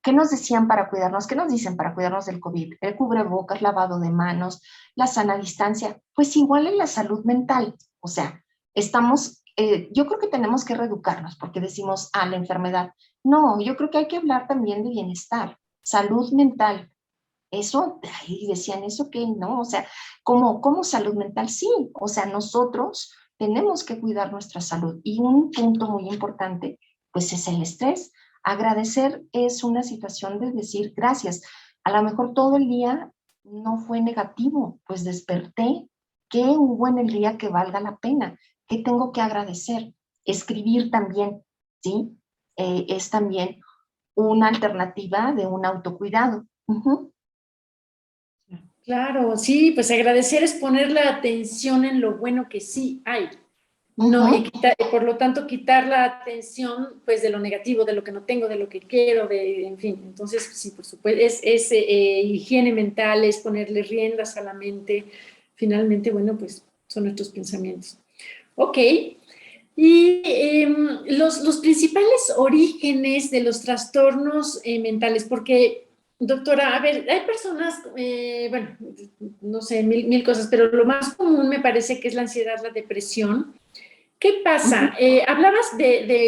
Speaker 5: ¿Qué nos decían para cuidarnos? ¿Qué nos dicen para cuidarnos del COVID? El cubrebocas, lavado de manos, la sana distancia. Pues igual en la salud mental. O sea, yo creo que tenemos que reeducarnos porque decimos, la enfermedad. No, yo creo que hay que hablar también de bienestar, salud mental. Eso, ahí decían, ¿eso qué? No, o sea, ¿cómo salud mental? Sí, o sea, nosotros tenemos que cuidar nuestra salud. Y un punto muy importante, pues es el estrés. Agradecer es una situación de decir gracias. A lo mejor todo el día no fue negativo, pues desperté. ¿Qué hubo en el día que valga la pena? ¿Qué tengo que agradecer? Escribir también, ¿sí? Es también una alternativa de un autocuidado.
Speaker 4: Claro, sí, pues agradecer es poner la atención en lo bueno que sí hay. No, y por lo tanto quitar la atención pues de lo negativo, de lo que no tengo, de lo que quiero, en fin. Entonces, sí, por supuesto, es higiene mental, es ponerle riendas a la mente. Finalmente, bueno, pues son nuestros pensamientos. Ok, y los principales orígenes de los trastornos mentales, porque, doctora, a ver, hay personas, bueno, no sé, mil cosas, pero lo más común me parece que es la ansiedad, la depresión. ¿Qué pasa? Hablabas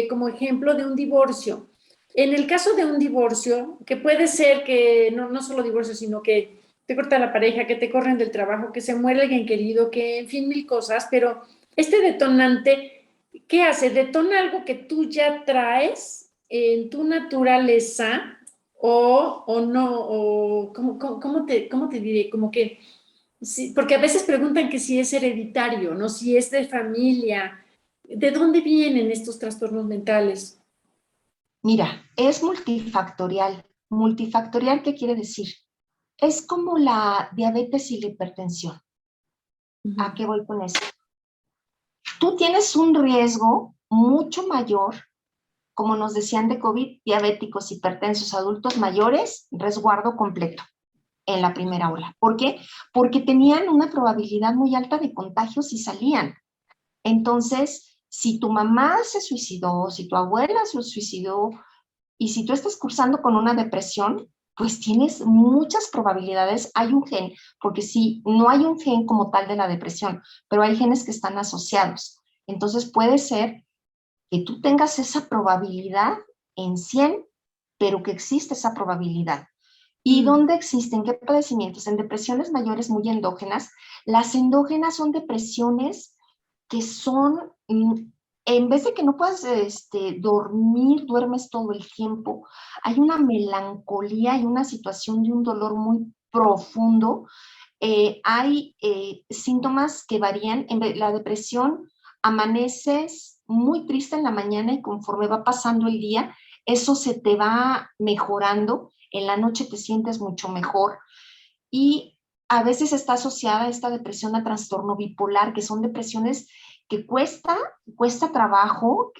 Speaker 4: como ejemplo de un divorcio. En el caso de un divorcio, que puede ser que no solo divorcio, sino que te corta la pareja, que te corren del trabajo, que se muere alguien querido, que en fin, mil cosas, pero este detonante, ¿qué hace? ¿Detona algo que tú ya traes en tu naturaleza o no? O, ¿cómo te diré? Como que, sí, porque a veces preguntan que si es hereditario, ¿no? Si es de familia. ¿De dónde vienen estos trastornos mentales?
Speaker 5: Mira, es multifactorial. ¿Multifactorial qué quiere decir? Es como la diabetes y la hipertensión. ¿A qué voy con eso? Tú tienes un riesgo mucho mayor como nos decían de COVID, diabéticos, hipertensos, adultos mayores, resguardo completo en la primera ola. ¿Por qué? Porque tenían una probabilidad muy alta de contagio si salían. Entonces, si tu mamá se suicidó, si tu abuela se suicidó, y si tú estás cursando con una depresión, pues tienes muchas probabilidades. Hay un gen, porque sí, no hay un gen como tal de la depresión, pero hay genes que están asociados. Entonces puede ser que tú tengas esa probabilidad en 100, pero que existe esa probabilidad. ¿Y dónde existen? ¿Qué padecimientos? En depresiones mayores muy endógenas. Las endógenas son depresiones que son, en vez de que no puedas dormir, duermes todo el tiempo. Hay una melancolía y una situación de un dolor muy profundo. Hay síntomas que varían. En la depresión amaneces muy triste en la mañana y conforme va pasando el día, eso se te va mejorando. En la noche te sientes mucho mejor. Y a veces está asociada esta depresión a trastorno bipolar, que son depresiones que cuesta trabajo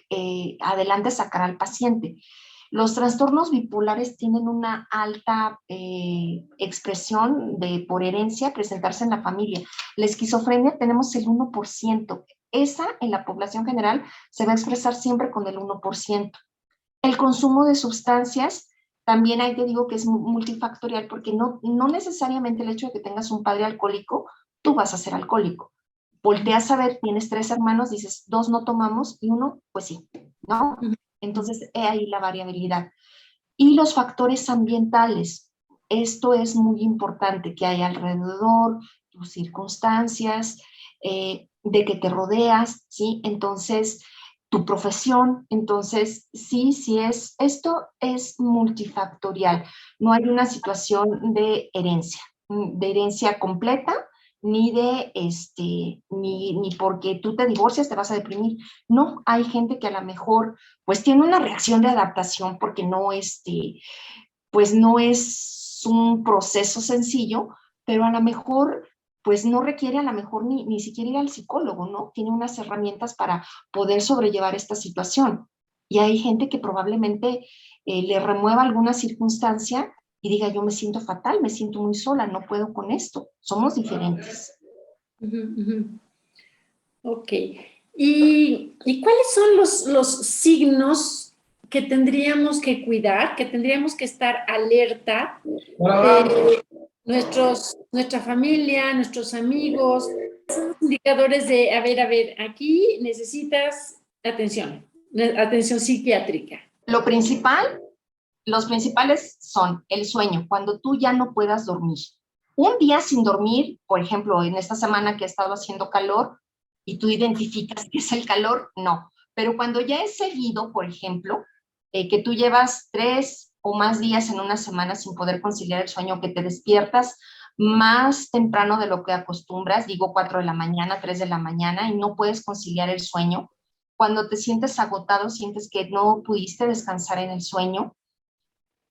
Speaker 5: adelante sacar al paciente. Los trastornos bipolares tienen una alta expresión por herencia, presentarse en la familia. La esquizofrenia tenemos el 1%. Esa en la población general se va a expresar siempre con el 1%. El consumo de sustancias, también ahí te digo que es multifactorial, porque no necesariamente el hecho de que tengas un padre alcohólico, tú vas a ser alcohólico. Volteas a ver, tienes 3 hermanos, dices, 2 no tomamos y 1, pues sí, ¿no? Entonces, ahí la variabilidad. Y los factores ambientales. Esto es muy importante, que hay alrededor, tus circunstancias, de que te rodeas, ¿sí? Entonces, tu profesión. Entonces, sí, esto es multifactorial. No hay una situación de herencia completa, ni de ni porque tú te divorcias te vas a deprimir. No, hay gente que a lo mejor pues tiene una reacción de adaptación porque pues no es un proceso sencillo, pero a lo mejor pues no requiere a lo mejor ni siquiera ir al psicólogo, ¿no? Tiene unas herramientas para poder sobrellevar esta situación. Y hay gente que probablemente le remueva alguna circunstancia y diga, yo me siento fatal, me siento muy sola, no puedo con esto. Somos diferentes.
Speaker 4: Ok. ¿Y cuáles son los signos que tendríamos que cuidar, que tendríamos que estar alerta? Nuestra familia, nuestros amigos, son indicadores de, a ver, aquí necesitas atención psiquiátrica.
Speaker 5: Los principales son el sueño, cuando tú ya no puedas dormir. Un día sin dormir, por ejemplo, en esta semana que ha estado haciendo calor y tú identificas que es el calor, no. Pero cuando ya es seguido, por ejemplo, que tú llevas 3 o más días en una semana sin poder conciliar el sueño, que te despiertas más temprano de lo que acostumbras, digo 4 de la mañana, 3 de la mañana, y no puedes conciliar el sueño. Cuando te sientes agotado, sientes que no pudiste descansar en el sueño.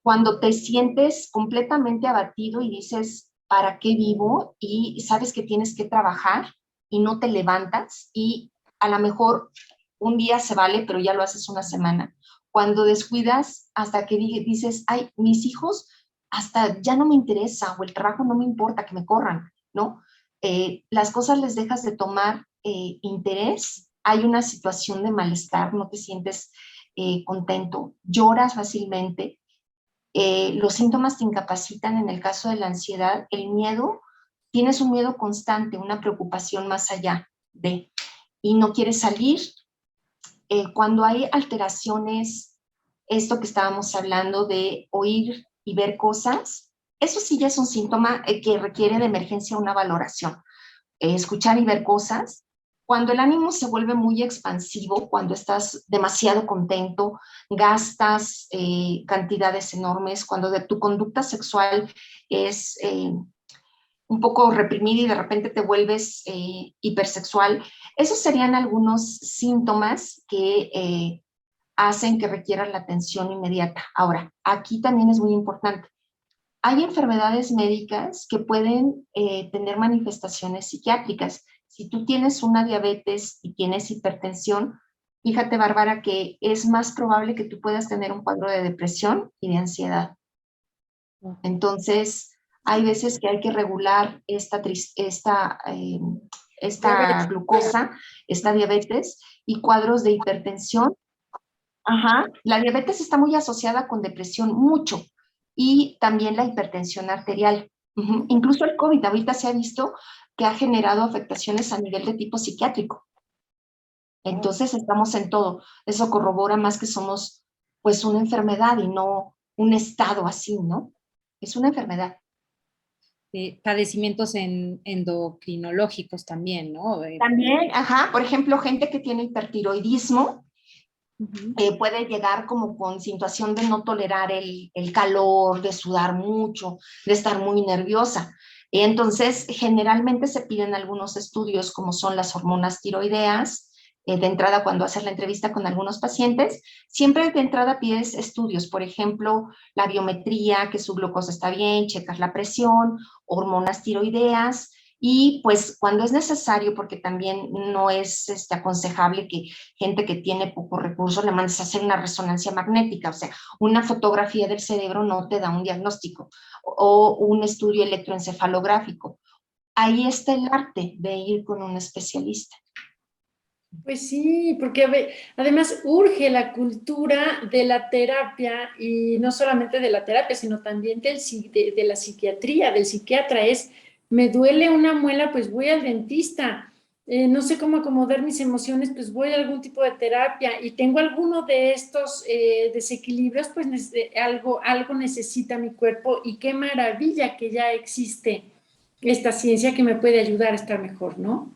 Speaker 5: Cuando te sientes completamente abatido y dices, ¿para qué vivo? Y sabes que tienes que trabajar y no te levantas, y a lo mejor un día se vale, pero ya lo haces una semana. Cuando descuidas hasta que dices, ay, mis hijos hasta ya no me interesa, o el trabajo no me importa, que me corran, ¿no? Las cosas les dejas de tomar interés, hay una situación de malestar, no te sientes contento, lloras fácilmente. Los síntomas te incapacitan. En el caso de la ansiedad, el miedo, tienes un miedo constante, una preocupación más allá y no quieres salir. Cuando hay alteraciones, esto que estábamos hablando de oír y ver cosas, eso sí ya es un síntoma que requiere de emergencia una valoración. Escuchar y ver cosas. Cuando el ánimo se vuelve muy expansivo, cuando estás demasiado contento, gastas cantidades enormes, cuando tu conducta sexual es un poco reprimida y de repente te vuelves hipersexual, esos serían algunos síntomas que hacen que requieran la atención inmediata. Ahora, aquí también es muy importante. Hay enfermedades médicas que pueden tener manifestaciones psiquiátricas. Si tú tienes una diabetes y tienes hipertensión, fíjate, Bárbara, que es más probable que tú puedas tener un cuadro de depresión y de ansiedad. Entonces, hay veces que hay que regular esta glucosa, esta diabetes y cuadros de hipertensión. Ajá, la diabetes está muy asociada con depresión, mucho, y también la hipertensión arterial. Incluso el COVID ahorita se ha visto que ha generado afectaciones a nivel de tipo psiquiátrico. Entonces estamos en todo. Eso corrobora más que somos pues una enfermedad y no un estado así, ¿no? Es una enfermedad.
Speaker 6: Padecimientos endocrinológicos también, ¿no?
Speaker 5: También, ajá, por ejemplo, gente que tiene hipertiroidismo puede llegar como con situación de no tolerar el calor, de sudar mucho, de estar muy nerviosa. Entonces, generalmente se piden algunos estudios como son las hormonas tiroideas. De entrada, cuando haces la entrevista con algunos pacientes, siempre de entrada pides estudios, por ejemplo, la biometría, que su glucosa está bien, checas la presión, hormonas tiroideas, y pues cuando es necesario, porque también no es aconsejable que gente que tiene pocos recursos le mandes a hacer una resonancia magnética, o sea, una fotografía del cerebro no te da un diagnóstico, o un estudio electroencefalográfico. Ahí está el arte de ir con un especialista.
Speaker 4: Pues sí, porque además urge la cultura de la terapia y no solamente de la terapia, sino también de la psiquiatría, del psiquiatra. Me duele una muela, pues voy al dentista. No sé cómo acomodar mis emociones, pues voy a algún tipo de terapia y tengo alguno de estos desequilibrios, pues algo necesita mi cuerpo y qué maravilla que ya existe esta ciencia que me puede ayudar a estar mejor, ¿no?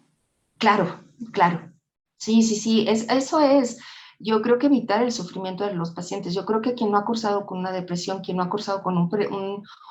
Speaker 5: Claro, claro. Sí, sí, sí, eso es. Yo creo que evitar el sufrimiento de los pacientes. Yo creo que quien no ha cursado con una depresión, quien no ha cursado con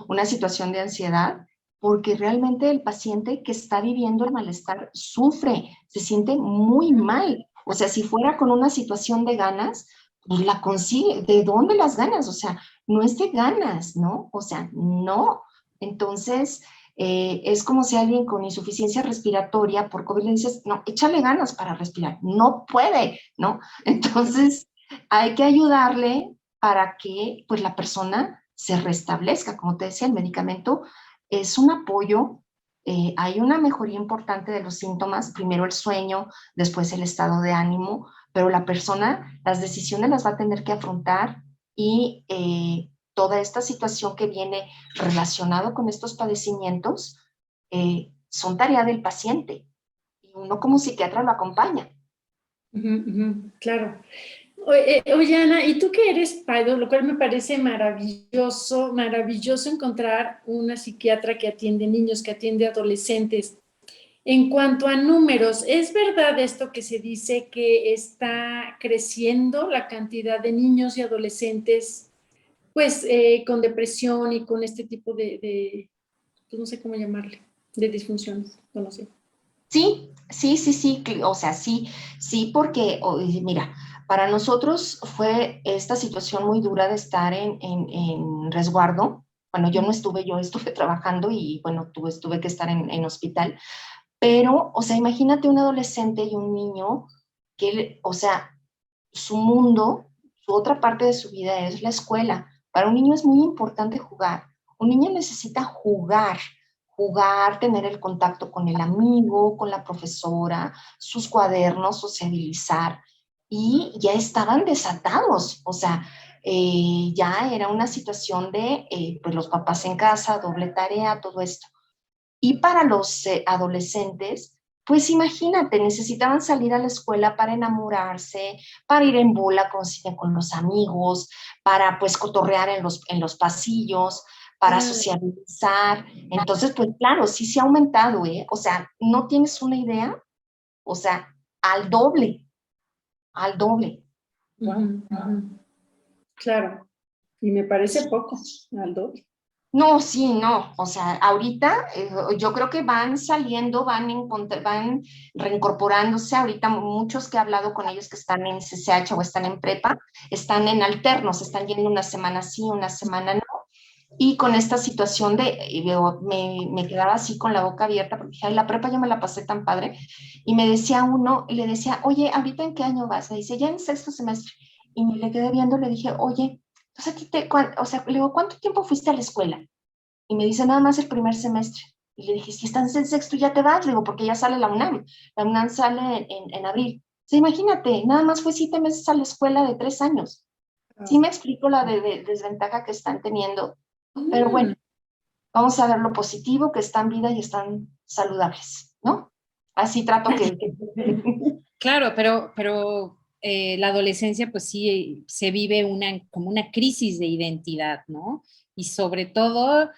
Speaker 5: una situación de ansiedad, porque realmente el paciente que está viviendo el malestar sufre, se siente muy mal. O sea, si fuera con una situación de ganas, pues la consigue. ¿De dónde las ganas? O sea, no es de ganas, ¿no? O sea, no. Entonces, es como si alguien con insuficiencia respiratoria por COVID le dices, no, échale ganas para respirar, no puede, ¿no? Entonces, hay que ayudarle para que pues la persona se restablezca. Como te decía, el medicamento es un apoyo, hay una mejoría importante de los síntomas, primero el sueño, después el estado de ánimo, pero la persona, las decisiones las va a tener que afrontar y toda esta situación que viene relacionado con estos padecimientos son tarea del paciente y uno como psiquiatra lo acompaña.
Speaker 4: Claro. Oye, Ana, y tú que eres PAIDO, lo cual me parece maravilloso, maravilloso encontrar una psiquiatra que atiende niños, que atiende adolescentes. En cuanto a números, ¿es verdad esto que se dice que está creciendo la cantidad de niños y adolescentes, pues, con depresión y con este tipo pues no sé cómo llamarle, de disfunciones? No lo sé.
Speaker 5: Sí, sí, sí, sí, o sea, sí, sí, porque, mira, para nosotros fue esta situación muy dura de estar en resguardo. Bueno, yo no estuve, yo estuve trabajando y, bueno, tuve que estar en hospital, pero, o sea, imagínate un adolescente y un niño que, o sea, su mundo, su otra parte de su vida es la escuela. Para un niño es muy importante jugar. Un niño necesita jugar, tener el contacto con el amigo, con la profesora, sus cuadernos, sociabilizar. Y ya estaban desatados, o sea, ya era una situación de pues los papás en casa, doble tarea, todo esto. Y para los adolescentes, pues imagínate, necesitaban salir a la escuela para enamorarse, para ir en bola con los amigos, para pues cotorrear en los pasillos, para socializar. Entonces, pues claro, sí se ha aumentado, ¿eh? O sea, no tienes una idea, o sea, al doble, al doble.
Speaker 4: Claro, y me parece poco, al doble.
Speaker 5: No, sí, no, o sea, ahorita yo creo que van saliendo, van reincorporándose, ahorita muchos que he hablado con ellos que están en CCH o están en prepa, están en alternos, están yendo una semana sí, una semana no, y con esta situación me quedaba así con la boca abierta, porque dije, ay, la prepa yo me la pasé tan padre, y me decía uno, y le decía, oye, ¿ahorita en qué año vas? Me dice, ya en sexto semestre, y me le quedé viendo, le dije, oye, entonces o sea, le digo, ¿cuánto tiempo fuiste a la escuela? Y me dice, nada más el primer semestre. Y le dije, si estás en sexto ya te vas, le digo, porque ya sale la UNAM sale en abril. Sí, imagínate, nada más fue 7 meses a la escuela de 3 años. Sí me explico la desventaja que están teniendo, pero
Speaker 4: Mm.
Speaker 5: bueno, vamos a ver lo positivo, que están vida y están saludables, ¿no? Así trato que...
Speaker 6: Claro, pero la adolescencia pues sí se vive como una crisis de identidad, ¿no? Y sobre todo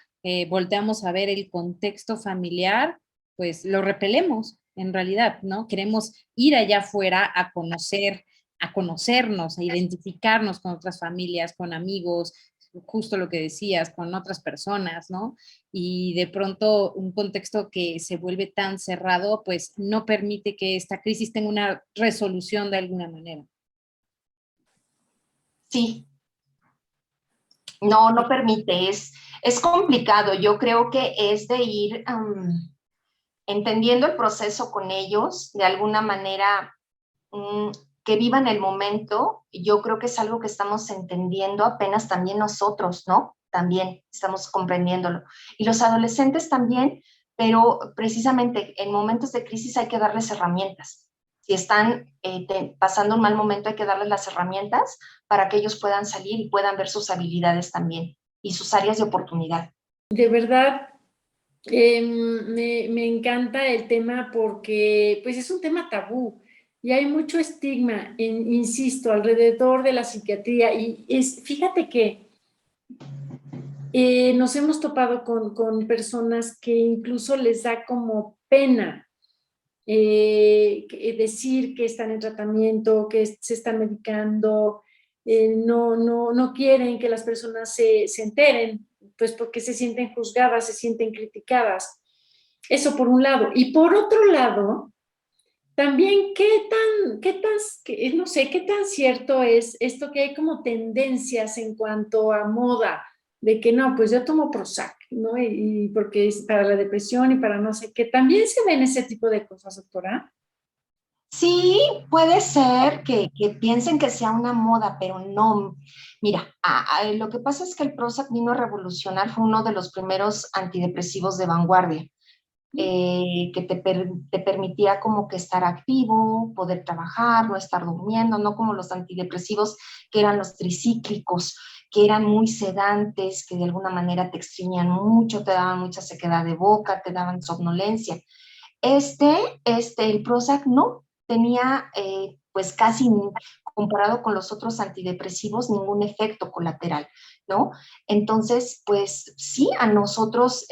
Speaker 6: volteamos a ver el contexto familiar, pues lo repelemos en realidad, ¿no? Queremos ir allá afuera a conocernos, a identificarnos con otras familias, con amigos, justo lo que decías, con otras personas, ¿no? Y de pronto un contexto que se vuelve tan cerrado, pues no permite que esta crisis tenga una resolución de alguna manera.
Speaker 5: Sí, no permite, es complicado. Yo creo que es de ir entendiendo el proceso con ellos, de alguna manera mm, que vivan el momento. Yo creo que es algo que estamos entendiendo apenas también nosotros, ¿no? También estamos comprendiéndolo. Y los adolescentes también, pero precisamente en momentos de crisis hay que darles herramientas. Si están pasando un mal momento, hay que darles las herramientas para que ellos puedan salir y puedan ver sus habilidades también y sus áreas de oportunidad.
Speaker 4: De verdad, me encanta el tema porque pues es un tema tabú y hay mucho estigma, insisto, alrededor de la psiquiatría. Y fíjate que nos hemos topado con personas que incluso les da como pena decir que están en tratamiento, que se están medicando, no quieren que las personas se enteren, pues porque se sienten juzgadas, se sienten criticadas. Eso por un lado. Y por otro lado, también no sé, qué tan cierto es esto que hay como tendencias en cuanto a moda, de que no, pues yo tomo Prozac, ¿no? Y porque es para la depresión y para no sé qué. También se ven ese tipo de cosas, doctora.
Speaker 5: Sí, puede ser que piensen que sea una moda, pero no. Mira, lo que pasa es que el Prozac vino a revolucionar, fue uno de los primeros antidepresivos de vanguardia, que te permitía como que estar activo, poder trabajar, no estar durmiendo, no como los antidepresivos que eran los tricíclicos, que eran muy sedantes, que de alguna manera te estreñían mucho, te daban mucha sequedad de boca, te daban somnolencia. El Prozac no tenía, pues casi comparado con los otros antidepresivos, ningún efecto colateral, ¿no? Entonces, pues sí, a nosotros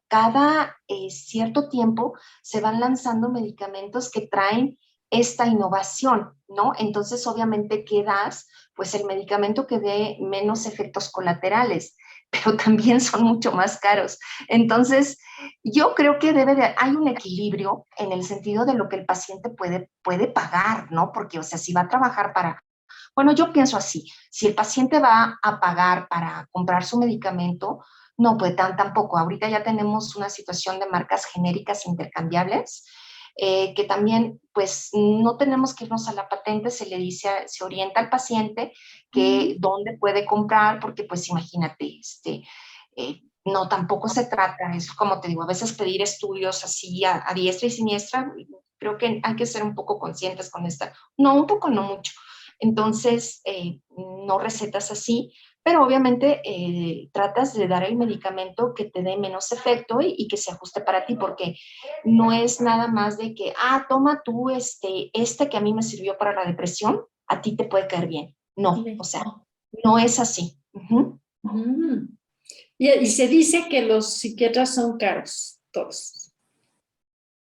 Speaker 5: cada cierto tiempo se van lanzando medicamentos que traen esta innovación, ¿no? Entonces, obviamente, ¿qué das? Pues el medicamento que dé menos efectos colaterales, pero también son mucho más caros. Entonces, yo creo que hay un equilibrio en el sentido de lo que el paciente puede pagar, ¿no? Porque, o sea, si va a trabajar bueno, yo pienso así, si el paciente va a pagar para comprar su medicamento, no, pues tampoco. Ahorita ya tenemos una situación de marcas genéricas intercambiables, que también, pues, no tenemos que irnos a la patente, se le dice, se orienta al paciente que dónde puede comprar, porque, pues, imagínate, no, tampoco se trata, es como te digo, a veces pedir estudios así a diestra y siniestra, creo que hay que ser un poco conscientes con esta, no, un poco, no mucho. Entonces, no recetas así, pero obviamente tratas de dar el medicamento que te dé menos efecto y que se ajuste para ti, porque no es nada más de que, toma tú que a mí me sirvió para la depresión, a ti te puede caer bien. No, o sea, no es así. Uh-huh.
Speaker 4: Y se dice que los psiquiatras son caros, todos.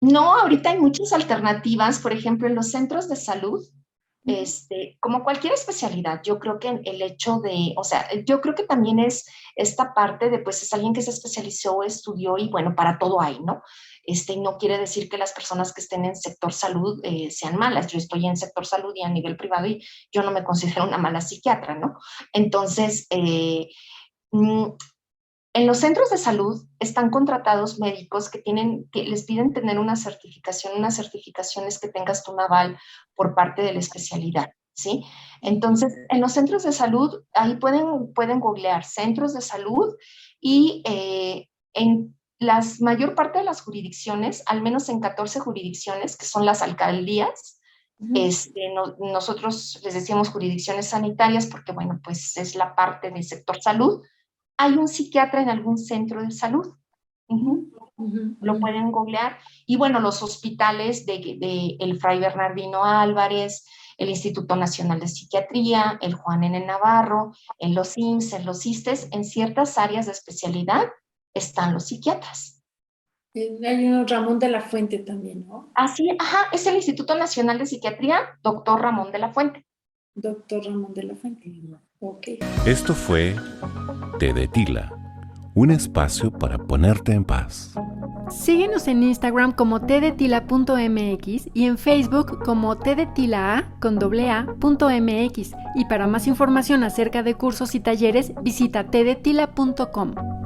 Speaker 5: No, ahorita hay muchas alternativas, por ejemplo, en los centros de salud, como cualquier especialidad, yo creo que el hecho o sea, yo creo que también es esta parte de, pues, es alguien que se especializó, estudió y bueno, para todo hay, ¿no? No quiere decir que las personas que estén en sector salud sean malas. Yo estoy en sector salud y a nivel privado y yo no me considero una mala psiquiatra, ¿no? Entonces, En los centros de salud están contratados médicos que les piden tener una certificación es que tengas tu aval por parte de la especialidad, ¿sí? Entonces, en los centros de salud, ahí pueden googlear centros de salud y en la mayor parte de las jurisdicciones, al menos en 14 jurisdicciones, que son las alcaldías, nosotros les decimos jurisdicciones sanitarias porque, bueno, pues es la parte del sector salud. Hay un psiquiatra en algún centro de salud. Lo pueden googlear. Y bueno, los hospitales de el Fray Bernardino Álvarez, el Instituto Nacional de Psiquiatría, el Juan N. Navarro, en los IMSS, en los ISSSTES, en ciertas áreas de especialidad están los psiquiatras.
Speaker 4: Hay un Ramón de la Fuente también, ¿no?
Speaker 5: Así, es el Instituto Nacional de Psiquiatría, doctor Ramón de la Fuente.
Speaker 4: Doctor Ramón de la Fuente. Ok.
Speaker 3: Esto fue Té de Tila, un espacio para ponerte en paz.
Speaker 1: Síguenos en Instagram como tdetila.mx y en Facebook como tdetila.mx. Y para más información acerca de cursos y talleres, visita tdetila.com.